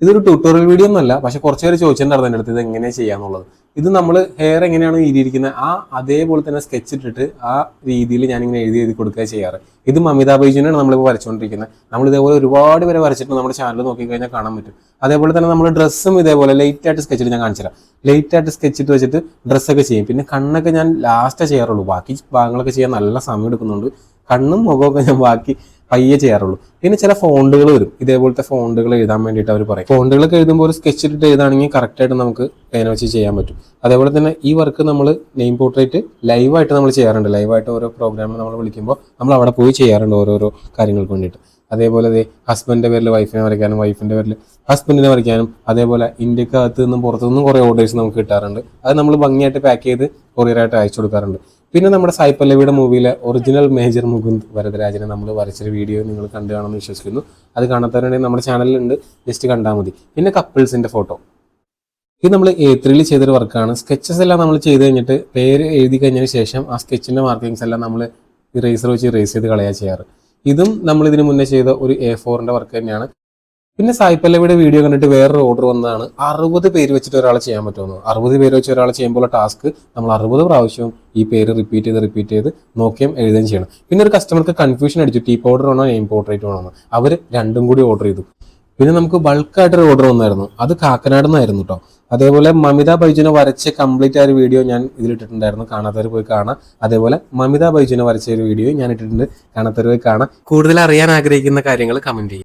ഇതൊരു tutorial video ഒന്നല്ല, പക്ഷെ കുറച്ച് പേര് ചോദിച്ചിട്ടുണ്ടായിരുന്നു എൻ്റെ അടുത്ത് ഇത് എങ്ങനെ ചെയ്യാന്നുള്ളത്. ഇത് നമ്മൾ ഹെയർ എങ്ങനെയാണ് എഴുതിയിരിക്കുന്നത് അതേപോലെ തന്നെ സ്കെച്ച് ഇട്ടിട്ട് ആ രീതിയിൽ ഞാനിങ്ങനെ എഴുതി കൊടുക്കുക ചെയ്യാറ്. ഇത് മമിത ബൈജുവിനാണ് നമ്മളിപ്പോൾ വരച്ചുകൊണ്ടിരിക്കുന്നത്. നമ്മൾ ഇതേപോലെ ഒരുപാട് പേരെ വരച്ചിട്ട് നമ്മുടെ ചാനൽ നോക്കിക്കഴിഞ്ഞാൽ കാണാൻ പറ്റും. അതേപോലെ തന്നെ നമ്മൾ ഡ്രസ്സും ഇതേപോലെ ലൈറ്റ് ആയിട്ട് സ്കെച്ചിട്ട് ഞാൻ കാണിച്ചുതരാം. ലൈറ്റ് ആയിട്ട് സ്കെച്ചിട്ട് വെച്ചിട്ട് ഡ്രസ്സൊക്കെ ചെയ്യും. പിന്നെ കണ്ണൊക്കെ ഞാൻ ലാസ്റ്റേ ചെയ്യാറുള്ളൂ, ബാക്കി ഭാഗങ്ങളൊക്കെ ചെയ്യാൻ നല്ല സമയം എടുക്കുന്നുണ്ട്. കണ്ണും മുഖമൊക്കെ ഞാൻ ബാക്കി പയ്യെ ചെയ്യാറുള്ളൂ. പിന്നെ ചില ഫോണ്ടുകൾ വരും, ഇതേപോലത്തെ ഫോണ്ടുകൾ എഴുതാൻ വേണ്ടിയിട്ട് അവർ പറയും. ഫോണ്ടുകളൊക്കെ എഴുതുമ്പോൾ ഒരു സ്കെച്ച് ഇട്ടിട്ട് എഴുതാണെങ്കിൽ കറക്റ്റായിട്ട് നമുക്ക് പേന വെച്ച് ചെയ്യാൻ പറ്റും. അതേപോലെ തന്നെ ഈ വർക്ക് നമ്മൾ നെയിം പോർട്രേറ്റ് ലൈവായിട്ട് നമ്മൾ ചെയ്യാറുണ്ട്. ലൈവായിട്ട് ഓരോ പ്രോഗ്രാമിൽ നമ്മൾ വിളിക്കുമ്പോൾ നമ്മൾ അവിടെ പോയി ചെയ്യാറുണ്ട് ഓരോരോ കാര്യങ്ങൾക്ക് വേണ്ടിയിട്ട്. അതേപോലെ ഹസ്ബൻഡിൻ്റെ പേരിൽ വൈഫിനെ വരയ്ക്കാനും, വൈഫിൻ്റെ പേരിൽ ഹസ്ബൻഡിനെ വരയ്ക്കാനും, അതേപോലെ ഇന്ത്യക്കകത്ത് നിന്നും പുറത്തു നിന്നും കുറേ ഓർഡേഴ്സ് നമുക്ക് കിട്ടാറുണ്ട്. അത് നമ്മൾ ഭംഗിയായിട്ട് പാക്ക് ചെയ്ത് കൊറിയറായിട്ട് അയച്ചു കൊടുക്കാറുണ്ട്. പിന്നെ നമ്മുടെ സായ് പല്ലവിയുടെ മൂവിയിലെ ഒറിജിനൽ മേജർ മുകുന്ദ് വരദരാജനെ നമ്മൾ വരച്ചൊരു വീഡിയോ നിങ്ങൾ കണ്ടു കാണുമെന്ന് വിശ്വസിക്കുന്നു. അത് കാണാത്തവരുണ്ടെങ്കിൽ നമ്മുടെ ചാനലിലുണ്ട്, ജസ്റ്റ് കണ്ടാൽ മതി. പിന്നെ കപ്പിൾസിൻ്റെ ഫോട്ടോ, ഇത് നമ്മൾ A3 ചെയ്തൊരു വർക്കാണ്. സ്കെച്ചസ് എല്ലാം നമ്മൾ ചെയ്ത് കഴിഞ്ഞിട്ട് പേര് എഴുതി കഴിഞ്ഞതിന് ശേഷം ആ സ്കെച്ചിൻ്റെ മാർക്കിങ്സ് എല്ലാം നമ്മൾ ഇറേസർ വെച്ച് ഇറേസ് ചെയ്ത് കളയാ ചെയ്യാറ്. ഇതും നമ്മൾ ഇതിന് മുന്നേ ചെയ്ത ഒരു A4 വർക്ക് തന്നെയാണ്. പിന്നെ സായ് പല്ലവിയുടെ വീഡിയോ കണ്ടിട്ട് വേറൊരു ഓർഡർ വന്നതാണ് 60 പേര് വെച്ചിട്ട് ഒരാളെ ചെയ്യാൻ പറ്റുമെന്ന്. 60 പേര് വെച്ച് ഒരാളെ ചെയ്യുമ്പോൾ ടാസ്ക് നമ്മൾ 60 പ്രാവശ്യവും ഈ പേര് റിപ്പീറ്റ് ചെയ്ത് നോക്കിയും എഴുതുകയും ചെയ്യണം. പിന്നെ ഒരു കസ്റ്റമർക്ക് കൺഫ്യൂഷൻ അടിച്ചു, ടീ പൗഡർ വേണോ നെയിം പോർട്രേറ്റ് വേണമെന്ന്. അവർ രണ്ടും കൂടി ഓർഡർ ചെയ്തു. പിന്നെ നമുക്ക് ബൾക്കായിട്ടൊരു ഓർഡർ വന്നായിരുന്നു, അത് കാക്കനാട് നിന്നായിരുന്നു കേട്ടോ. അതേപോലെ മമിത ബൈജുനെ വരച്ച കംപ്ലീറ്റ് ആ ഒരു വീഡിയോ ഞാൻ ഇതിലിട്ടിട്ടുണ്ടായിരുന്നു, കാണാത്തവർ പോയി കാണാം. അതേപോലെ മമിത ബൈജുനെ വരച്ച ഒരു വീഡിയോ ഞാൻ ഇട്ടിട്ടുണ്ട്, കാണാത്തവർ പോയി കാണാം. കൂടുതൽ അറിയാൻ ആഗ്രഹിക്കുന്ന കാര്യങ്ങൾ കമന്റ് ചെയ്യും.